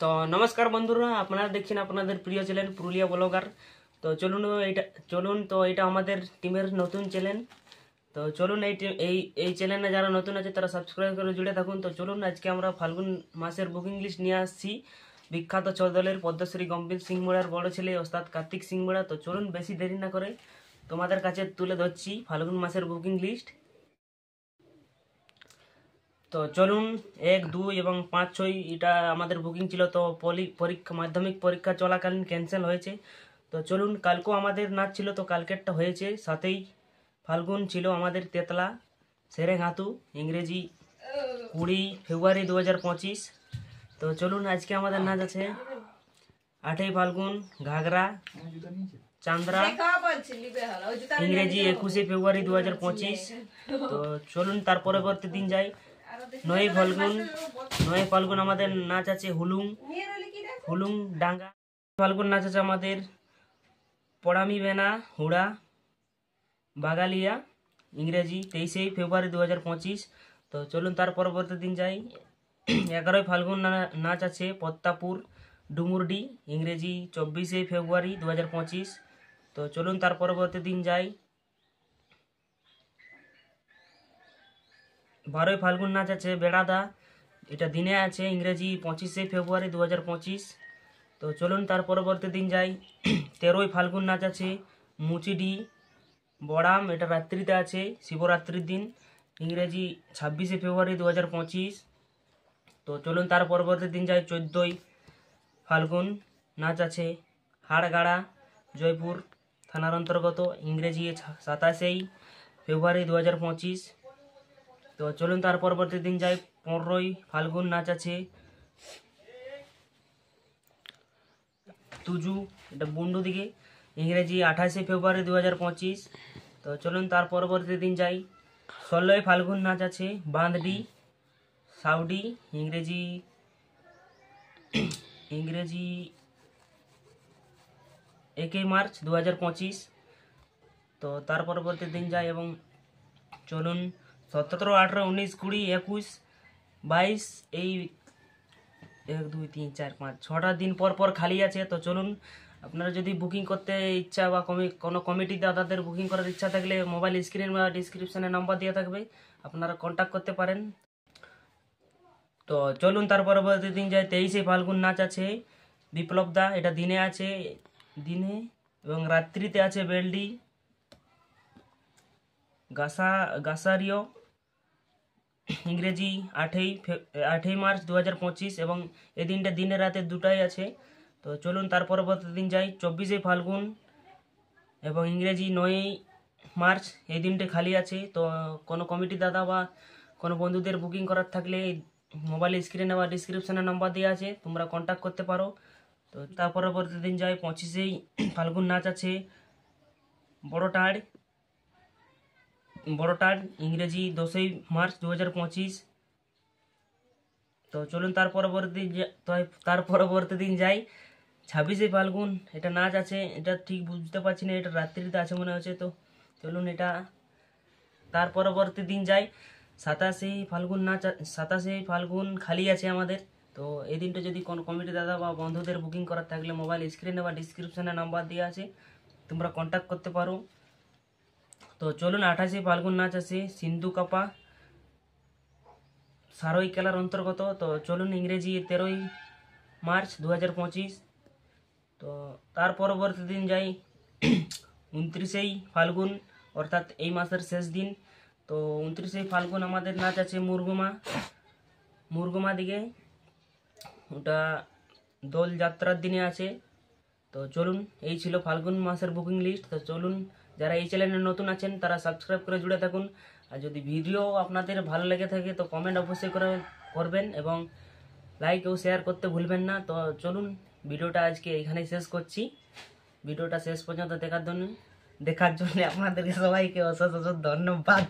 তো নমস্কার বন্ধুরা, আপনারা দেখছেন আপনাদের প্রিয় চ্যানেল পুরুলিয়া ব্লগার। তো এটা আমাদের টিমের নতুন চ্যানেল। তো চলুন এই চ্যানেলে যারা নতুন আছে তারা সাবস্ক্রাইব করে জুড়ে থাকুন। তো চলুন আজকে আমরা ফাল্গুন মাসের বুকিং লিস্ট নিয়ে আসছি বিখ্যাত ছৌ দলের পদ্মশ্রী গম্ভীর সিং মুড়ার বড় ছেলে ওস্তাদ কার্তিক সিং মুড়া। তো চলুন বেশি দেরি না করে তোমাদের কাছে তুলে ধরছি ফাল্গুন মাসের বুকিং লিস্ট। তো চলুন 1, 2 এবং 5, 6 এটা আমাদের বুকিং ছিল। তো মাধ্যমিক পরীক্ষা চলাকালীন ক্যান্সেল হয়েছে। তো চলুন, কালকেও আমাদের নাচ ছিল, তো কালকেরটা হয়েছে। 7ই ফাল্গুন ছিল আমাদের তেতলা সেরেঘাতু, ইংরেজি 20 ফেব্রুয়ারি 2025। তো চলুন আজকে আমাদের নাচ আছে 8ই ফাল্গুন ঘাগরা চান্দ্রা, ইংরেজি 21 ফেব্রুয়ারি 2025। তো চলুন তার পরবর্তী দিন যাই 9ই ফাল্গুন আমাদের নাচ আছে হুলুং ডাঙ্গা। ফাল্গুন নাচ আছে আমাদের পড়ামি বেনা হুড়া বাগালিয়া, ইংরেজি 23 ফেব্রুয়ারি 2025। তো চলুন তার পরবর্তী দিন যাই 11ই ফাল্গুন নাচ আছে পত্তাপুর ডুমুরডি, ইংরেজি 24 ফেব্রুয়ারি 2025। তো চলুন তার পরবর্তী দিন যাই 12ই ফাল্গুন নাচ আছে বেড়াদা, এটা দিনে আছে, ইংরেজি 25 ফেব্রুয়ারি 2025। তো চলুন তার পরবর্তী দিন যাই 13ই ফাল্গুন নাচ আছে মুচিডি বড়াম, এটা রাত্রিতে আছে, শিবরাত্রির দিন, ইংরেজি 26 ফেব্রুয়ারি 2025। তো চলুন তার পরবর্তী দিন যাই 14ই ফাল্গুন নাচ আছে হাড়গাড়া জয়পুর থানার অন্তর্গত, ইংরেজি 27 ফেব্রুয়ারি 2025। তো চলুন তার পরবর্তী দিন যাই 15ই ফাল্গুন নাচ আছে তুজু, এটা বুন্ডু দিকে, ইংরেজি 28 ফেব্রুয়ারি 2025। তো চলুন তার পরবর্তী দিন যাই 16ই ফাল্গুন নাচ আছে বাঁধডি সাউডি, ইংরেজি 1 মার্চ 2025। তো তার পরবর্তী দিন যাই এবং চলুন 17, 18, 19, 20, 21, 22 এই 1, 2, 3, 4, 5, 6টা দিন পর খালি আছে। তো চলুন, আপনারা যদি বুকিং করতে ইচ্ছা বা কোনো কমিটি দাদাদের বুকিং করার ইচ্ছা থাকলে মোবাইল স্ক্রিন বা ডিসক্রিপশানে নাম্বার দেওয়া থাকবে, আপনারা কন্ট্যাক্ট করতে পারেন। তো চলুন তার পরবর্তী দিন যায় 23 ফাল্গুন নাচ আছে বিপ্লব দা, এটা দিনে আছে এবং রাত্রিতে আছে বেলডি গাসারিও, ইংরেজি 8 মার্চ 2025 এবং এই দিনটা দিনে রাতে দুটাই আছে। তো চলুন তার পরবর্তী দিন যাই 24 ফাল্গুন এবং ইংরেজি 9 মার্চ, এই দিনটা খালি আছে। তো কোনো কমিটি দাদা বা কোনো বন্ধুদের বুকিং করার থাকলে মোবাইল স্ক্রিনে বা ডিসক্রিপশানে নাম্বার দেওয়া আছে, তোমরা কন্ট্যাক্ট করতে পারো। তো তার পরবর্তী দিন যাই 25 ফাল্গুন নাচ আছে বড়টাড়, ইংরেজি 10 মার্চ 2025। তো চলুন তার পরবর্তী দিন যাই 26 ফাল্গুন, এটা নাচ আছে, এটা ঠিক বুঝতে পারছি না, এটা রাত্রিতে আছে মনে হচ্ছে। তো চলুন এটা তার পরবর্তী দিন যাই 27 ফাল্গুন খালি আছে আমাদের। তো এই দিনটা যদি কোনো কমিটি দাদা বা বন্ধুদের বুকিং করার থাকলে মোবাইল স্ক্রিনে বা ডিসক্রিপশানে নাম্বার দেওয়া আছে, তোমরা কন্ট্যাক্ট করতে পারো। তো চলুন 28 ফাল্গুন নাচ আছে সিন্ধু কাপা সারই খেলার অন্তর্গত। তো চলুন ইংরেজি 13 মার্চ 2025। তো তার পরবর্তী দিন যাই 29 ফাল্গুন, অর্থাৎ এই মাসের শেষ দিন। তো 29 ফাল্গুন আমাদের নাচ আছে মুরগুমা দিকে, ওটা দোল যাত্রার দিনে আছে। তো চলুন, এই ছিল ফাল্গুন মাসের বুকিং লিস্ট। তো চলুন, যারা এই চ্যানেলে নতুন আছেন তারা সাবস্ক্রাইব করে জুড়ে থাকুন। আর যদি ভিডিও আপনাদের ভালো লেগে থাকে তো কমেন্ট অবশ্যই করবেন এবং লাইক ও শেয়ার করতে ভুলবেন না। তো চলুন, ভিডিওটা আজকে এখানেই শেষ করছি। ভিডিওটা শেষ পর্যন্ত দেখার জন্য আপনাদেরকে সবাইকে অশেষ ধন্যবাদ।